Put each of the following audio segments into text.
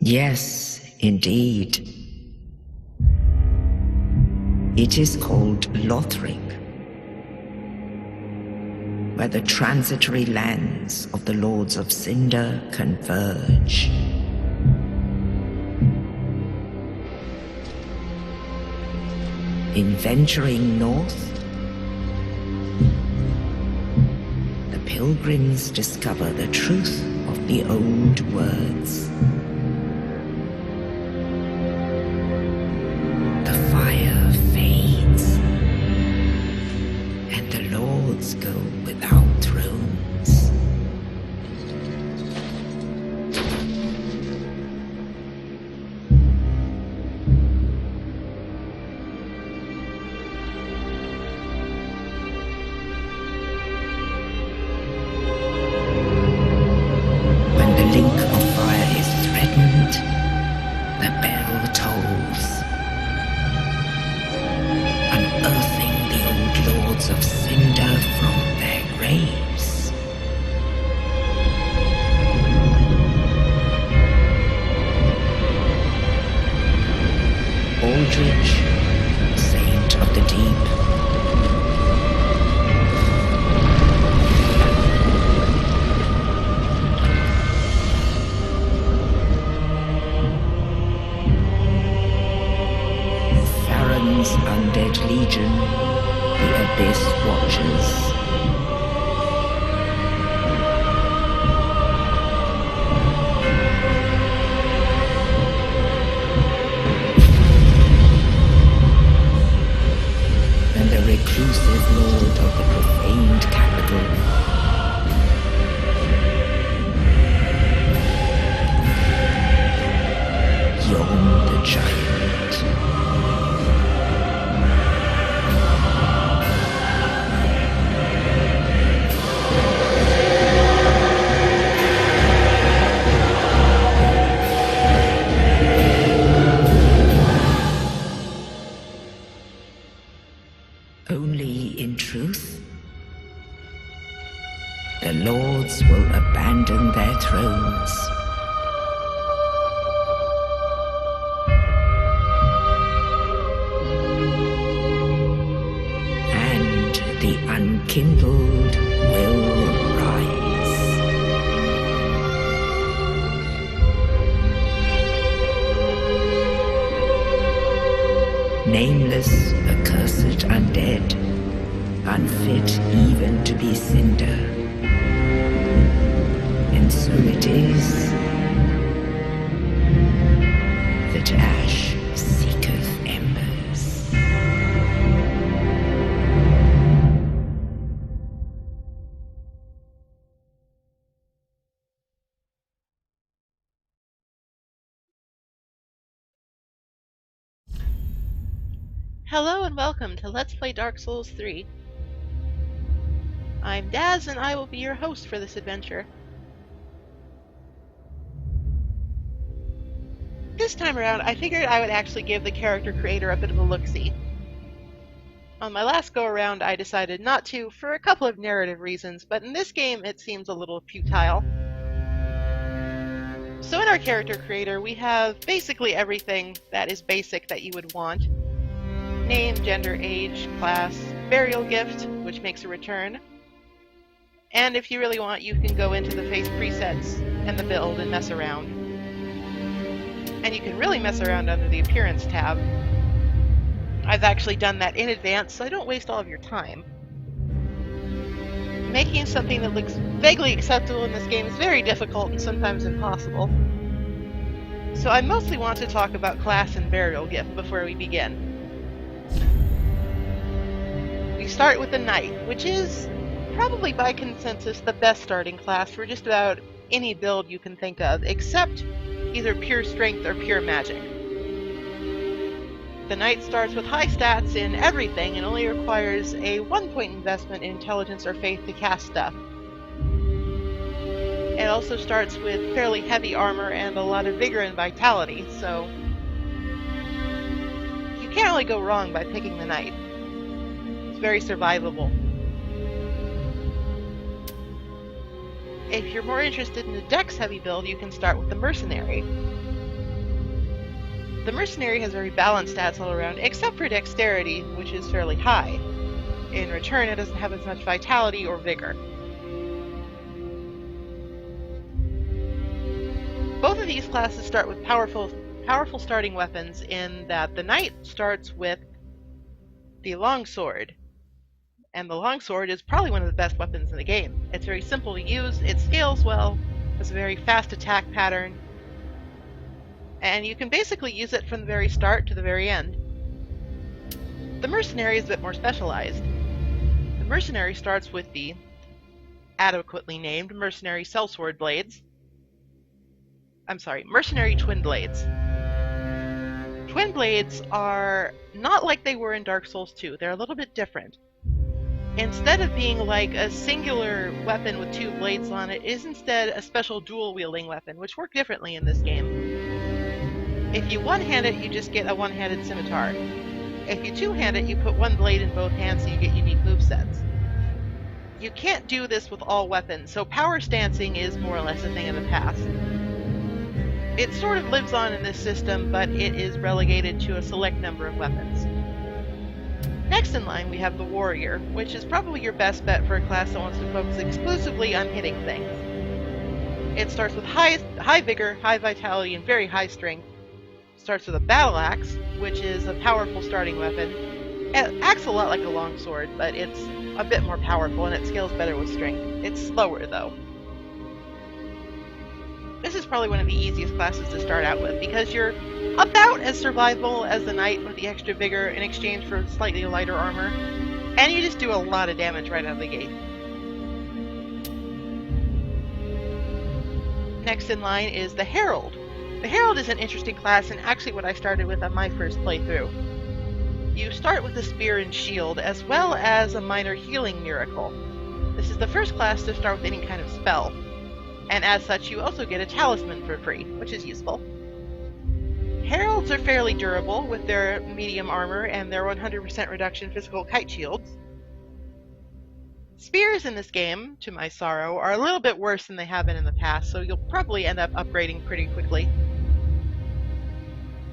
Yes, indeed. It is called Lothric, where the transitory lands of the Lords of Cinder converge. In venturing north, the pilgrims discover the truth of the old words. The fire fades, and the lords go without thrones. When the link of fire is threatened, the bell tolls, unearthing the old lords of Cinder from their graves. Aldrich, saint of the deep, Farron's undead legion, the Abyss Watchers. And the reclusive lord of the profaned capital. Yon the giant. Only in truth, the lords will abandon their thrones. And the unkindled will rise. Nameless, accursed undead, unfit even to be cinder. And so it is that ash seeketh embers. Hello and welcome to Let's Play Dark Souls 3. I'm Daz and I will be your host for this adventure. This time around, I figured I would actually give the character creator a bit of a look-see. On my last go-around, I decided not to for a couple of narrative reasons, but in this game it seems a little futile. So in our character creator, we have basically everything that is basic that you would want. Name, gender, age, class, burial gift, which makes a return. And if you really want, you can go into the face presets and the build and mess around. And you can really mess around under the appearance tab. I've actually done that in advance, so I don't waste all of your time. Making something that looks vaguely acceptable in this game is very difficult and sometimes impossible. So I mostly want to talk about class and burial gift before we begin. We start with the Knight, which is probably by consensus the best starting class for just about any build you can think of, except either pure strength or pure magic. The Knight starts with high stats in everything and only requires a 1-point investment in intelligence or faith to cast stuff. It also starts with fairly heavy armor and a lot of vigor and vitality, so you can't really go wrong by picking the Knight. It's very survivable. If you're more interested in a dex heavy build, you can start with the Mercenary. The mercenary has very balanced stats all around, except for dexterity, which is fairly high. In return, it doesn't have as much vitality or vigor. Both of these classes start with powerful starting weapons in that the knight starts with the longsword. And the longsword is probably one of the best weapons in the game. It's very simple to use, it scales well, has a very fast attack pattern, and you can basically use it from the very start to the very end. The mercenary is a bit more specialized. The mercenary starts with the adequately named mercenary sellsword blades. Mercenary twin blades. Twin blades are not like they were in Dark Souls 2. They're a little bit different. Instead of being like a singular weapon with two blades on it, it is instead a special dual-wielding weapon, which work differently in this game. If you one-hand it, you just get a one-handed scimitar. If you two-hand it, you put one blade in both hands so you get unique movesets. You can't do this with all weapons, so power stancing is more or less a thing of the past. It sort of lives on in this system, but it is relegated to a select number of weapons. Next in line we have the warrior, which is probably your best bet for a class that wants to focus exclusively on hitting things. It starts with high vigor, high vitality, and very high strength. It starts with a battle axe, which is a powerful starting weapon. It acts a lot like a longsword, but it's a bit more powerful and it scales better with strength. It's slower though. This is probably one of the easiest classes to start out with because you're about as survivable as the knight with the extra vigor in exchange for slightly lighter armor, and you just do a lot of damage right out of the gate. Next in line is the herald. The herald is an interesting class and actually what I started with on my first playthrough. You start with a spear and shield as well as a minor healing miracle. This is the first class to start with any kind of spell. And as such, you also get a talisman for free, which is useful. Heralds are fairly durable with their medium armor and their 100% reduction physical kite shields. Spears in this game, to my sorrow, are a little bit worse than they have been in the past, so you'll probably end up upgrading pretty quickly.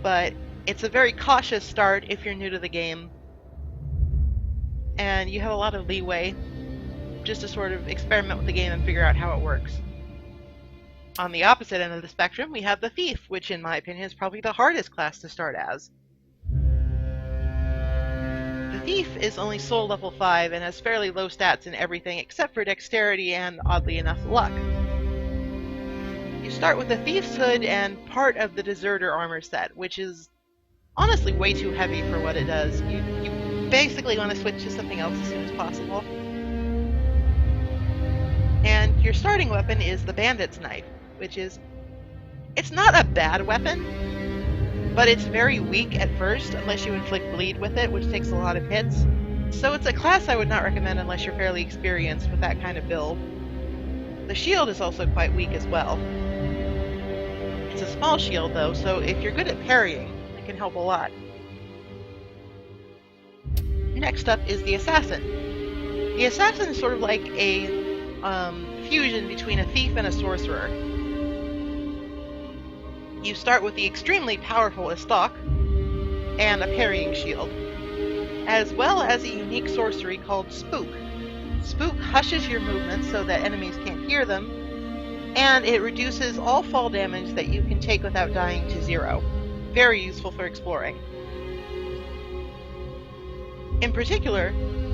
But it's a very cautious start if you're new to the game, and you have a lot of leeway just to sort of experiment with the game and figure out how it works. On the opposite end of the spectrum, we have the thief, which in my opinion is probably the hardest class to start as. The thief is only soul level 5 and has fairly low stats in everything except for dexterity and, oddly enough, luck. You start with the thief's hood and part of the deserter armor set, which is honestly way too heavy for what it does. You basically want to switch to something else as soon as possible. And your starting weapon is the bandit's knife, which is, it's not a bad weapon, but it's very weak at first unless you inflict bleed with it, which takes a lot of hits. So it's a class I would not recommend unless you're fairly experienced with that kind of build. The shield is also quite weak as well. It's a small shield though, so if you're good at parrying, it can help a lot. Next up is the assassin. The assassin is sort of like a fusion between a thief and a sorcerer. You start with the extremely powerful Estoc and a parrying shield, as well as a unique sorcery called Spook. Spook hushes your movements so that enemies can't hear them, and it reduces all fall damage that you can take without dying to 0. Very useful for exploring. In particular,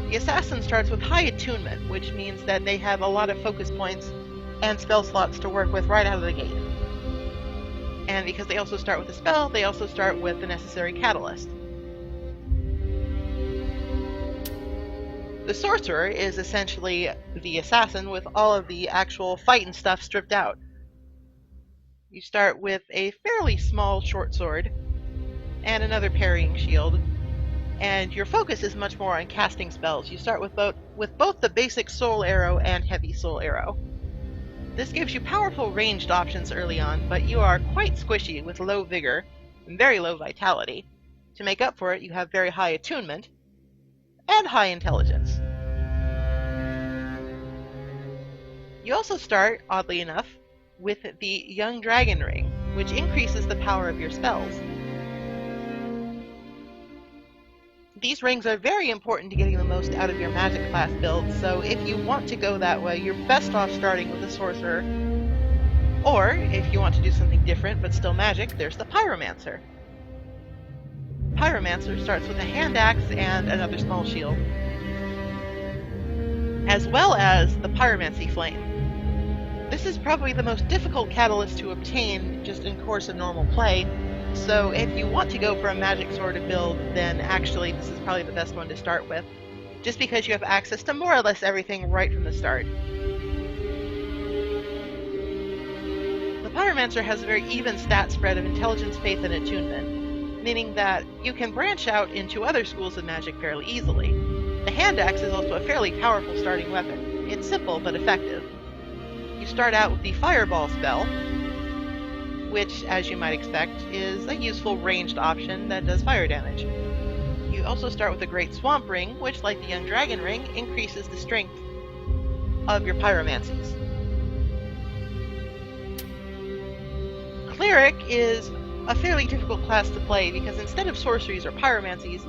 the assassin starts with high attunement, which means that they have a lot of focus points and spell slots to work with right out of the gate. And because they also start with a spell, they also start with the necessary catalyst. The sorcerer is essentially the assassin with all of the actual fight and stuff stripped out. You start with a fairly small short sword and another parrying shield, and your focus is much more on casting spells. You start with both the basic soul arrow and heavy soul arrow. This gives you powerful ranged options early on, but you are quite squishy with low vigor and very low vitality. To make up for it, you have very high attunement and high intelligence. You also start, oddly enough, with the Young Dragon Ring, which increases the power of your spells. These rings are very important to getting the most out of your magic class build, so if you want to go that way, you're best off starting with a sorcerer. Or, if you want to do something different but still magic, there's the pyromancer. Pyromancer starts with a hand axe and another small shield, as well as the pyromancy flame. This is probably the most difficult catalyst to obtain just in course of normal play, so if you want to go for a magic sort of build, then actually this is probably the best one to start with, just because you have access to more or less everything right from the start. The pyromancer has a very even stat spread of intelligence, faith, and attunement, meaning that you can branch out into other schools of magic fairly easily. The hand axe is also a fairly powerful starting weapon. It's simple but effective. You start out with the fireball spell, which, as you might expect, is a useful ranged option that does fire damage. You also start with the Great Swamp Ring, which, like the Young Dragon Ring, increases the strength of your pyromancies. Cleric is a fairly difficult class to play because instead of sorceries or pyromancies,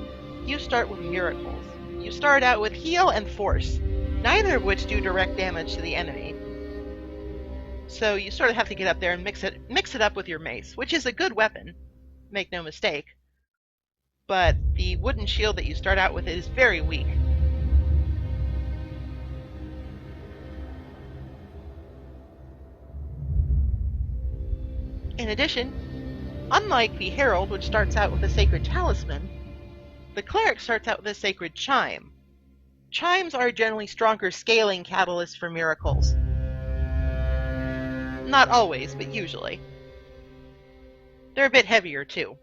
you start with miracles. You start out with heal and force, neither of which do direct damage to the enemy. So you sort of have to get up there and mix it up with your mace, which is a good weapon, make no mistake. But the wooden shield that you start out with is very weak. In addition, unlike the Herald, which starts out with a sacred talisman, the Cleric starts out with a sacred chime. Chimes are generally stronger scaling catalysts for miracles. Not always, but usually. They're a bit heavier, too.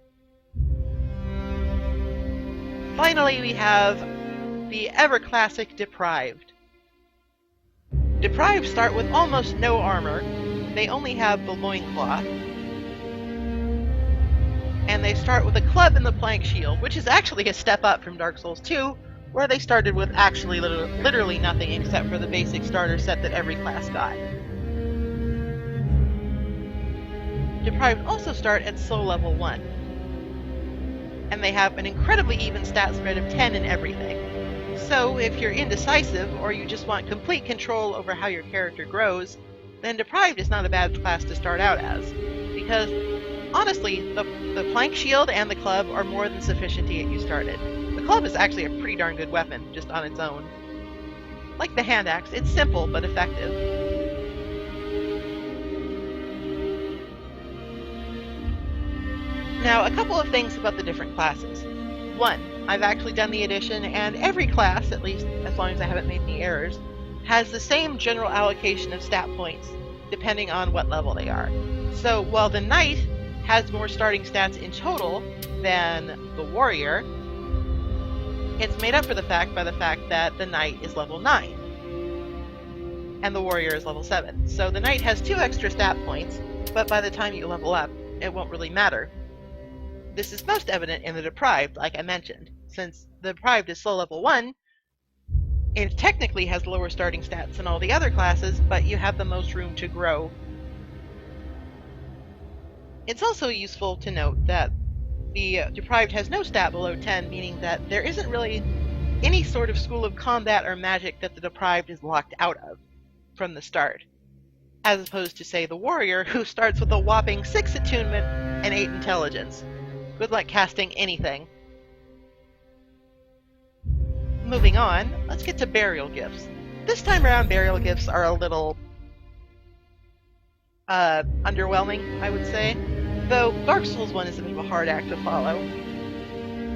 Finally, we have the ever-classic Deprived. Deprived start with almost no armor. They only have the loincloth. And they start with a club and the plank shield, which is actually a step up from Dark Souls 2, where they started with actually literally nothing except for the basic starter set that every class got. Deprived also start at soul level 1, and they have an incredibly even stat spread of 10 in everything. So if you're indecisive, or you just want complete control over how your character grows, then Deprived is not a bad class to start out as, because honestly, the plank shield and the club are more than sufficient to get you started. The club is actually a pretty darn good weapon, just on its own. Like the hand axe, it's simple but effective. Now, a couple of things about the different classes. One, I've actually done the addition, and every class, at least as long as I haven't made any errors, has the same general allocation of stat points, depending on what level they are. So, while the Knight has more starting stats in total than the Warrior, it's made up for the fact by the fact that the Knight is level 9, and the Warrior is level 7. So the Knight has 2 extra stat points, but by the time you level up, it won't really matter. This is most evident in the Deprived, like I mentioned. Since the Deprived is slow level 1, it technically has lower starting stats than all the other classes, but you have the most room to grow. It's also useful to note that the Deprived has no stat below 10, meaning that there isn't really any sort of school of combat or magic that the Deprived is locked out of from the start, as opposed to, say, the Warrior, who starts with a whopping 6 attunement and 8 intelligence. Good luck casting anything. Moving on, let's get to burial gifts. This time around, burial gifts are a little underwhelming, I would say. Though Dark Souls 1 is a bit of a hard act to follow.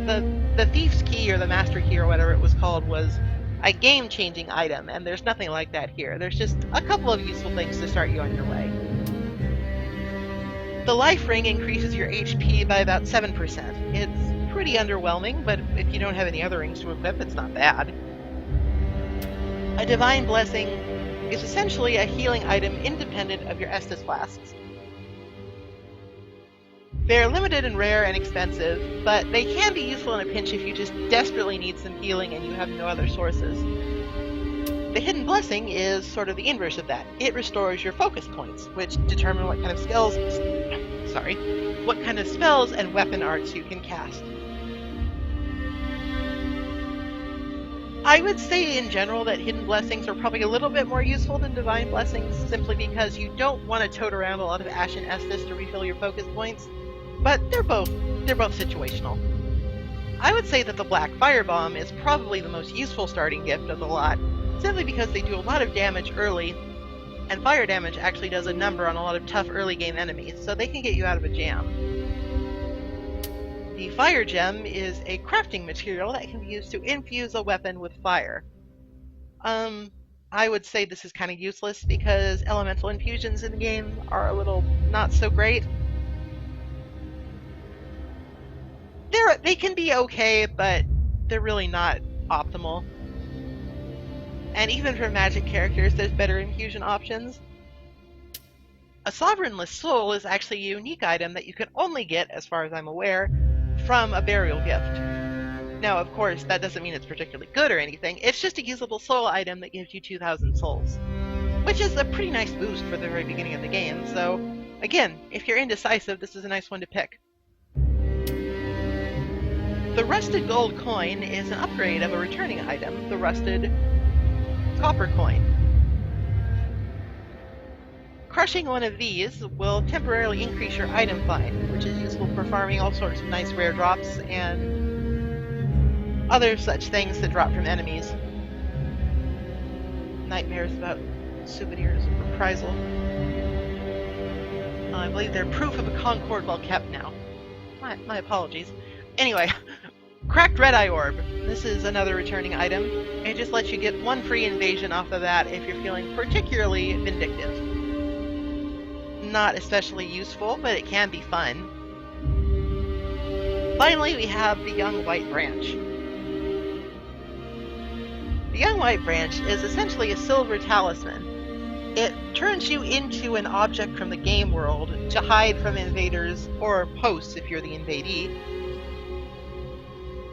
The Thief's Key, or the Master Key, or whatever it was called, was a game-changing item, and there's nothing like that here. There's just a couple of useful things to start you on your way. The Life Ring increases your HP by about 7%. It's pretty underwhelming, but if you don't have any other rings to equip, it's not bad. A Divine Blessing is essentially a healing item independent of your Estus flasks. They're limited and rare and expensive, but they can be useful in a pinch if you just desperately need some healing and you have no other sources. The Hidden Blessing is sort of the inverse of that. It restores your focus points, which determine what kind of spells and weapon arts you can cast. I would say in general that hidden blessings are probably a little bit more useful than divine blessings, simply because you don't want to tote around a lot of Ashen Estus to refill your focus points, but they're both situational. I would say that the Black Firebomb is probably the most useful starting gift of the lot, simply because they do a lot of damage early, and fire damage actually does a number on a lot of tough early game enemies, so they can get you out of a jam. The Fire Gem is a crafting material that can be used to infuse a weapon with fire. I would say this is kind of useless because elemental infusions in the game are a little not so great. They can be okay, but they're really not optimal. And even for magic characters, there's better infusion options. A Sovereignless Soul is actually a unique item that you can only get, as far as I'm aware, from a burial gift. Now, of course, that doesn't mean it's particularly good or anything. It's just a usable soul item that gives you 2,000 souls, which is a pretty nice boost for the very beginning of the game. So, again, if you're indecisive, this is a nice one to pick. The Rusted Gold Coin is an upgrade of a returning item, the Rusted Copper Coin. Crushing one of these will temporarily increase your item find, which is useful for farming all sorts of nice rare drops and other such things that drop from enemies. Nightmares about souvenirs of reprisal. I believe they're proof of a Concord well kept now. My apologies. Anyway, Cracked Red Eye Orb. This is another returning item. It just lets you get one free invasion off of that if you're feeling particularly vindictive. Not especially useful, but it can be fun. Finally, we have the Young White Branch. The Young White Branch is essentially a silver talisman. It turns you into an object from the game world to hide from invaders, or hosts if you're the invadee.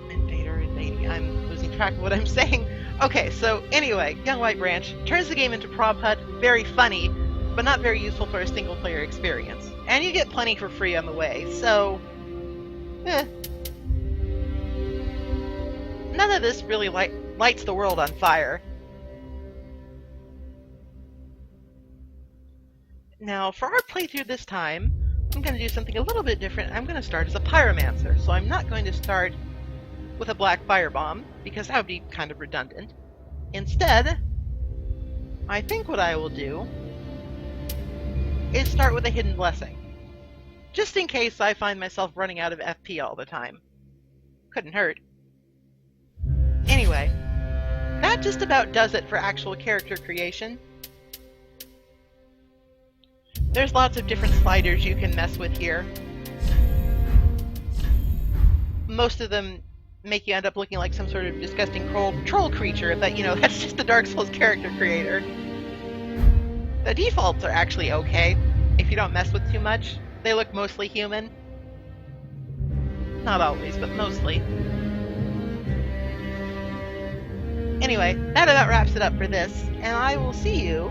Invadee, I'm losing track of what I'm saying. Okay, so anyway, Young White Branch turns the game into Prop Hut, very funny, but not very useful for a single-player experience. And you get plenty for free on the way, so... None of this really lights the world on fire. Now, for our playthrough this time, I'm going to do something a little bit different. I'm going to start as a Pyromancer, so I'm not going to start with a Black Firebomb, because that would be kind of redundant. Instead, I think what I will do is start with a Hidden Blessing, just in case I find myself running out of FP all the time. Couldn't hurt. Anyway, that just about does it for actual character creation. There's lots of different sliders you can mess with here. Most of them make you end up looking like some sort of disgusting troll creature, but that's just the Dark Souls character creator. The defaults are actually okay, if you don't mess with too much. They look mostly human. Not always, but mostly. Anyway, that about wraps it up for this, and I will see you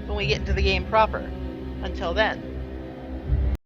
when we get into the game proper. Until then.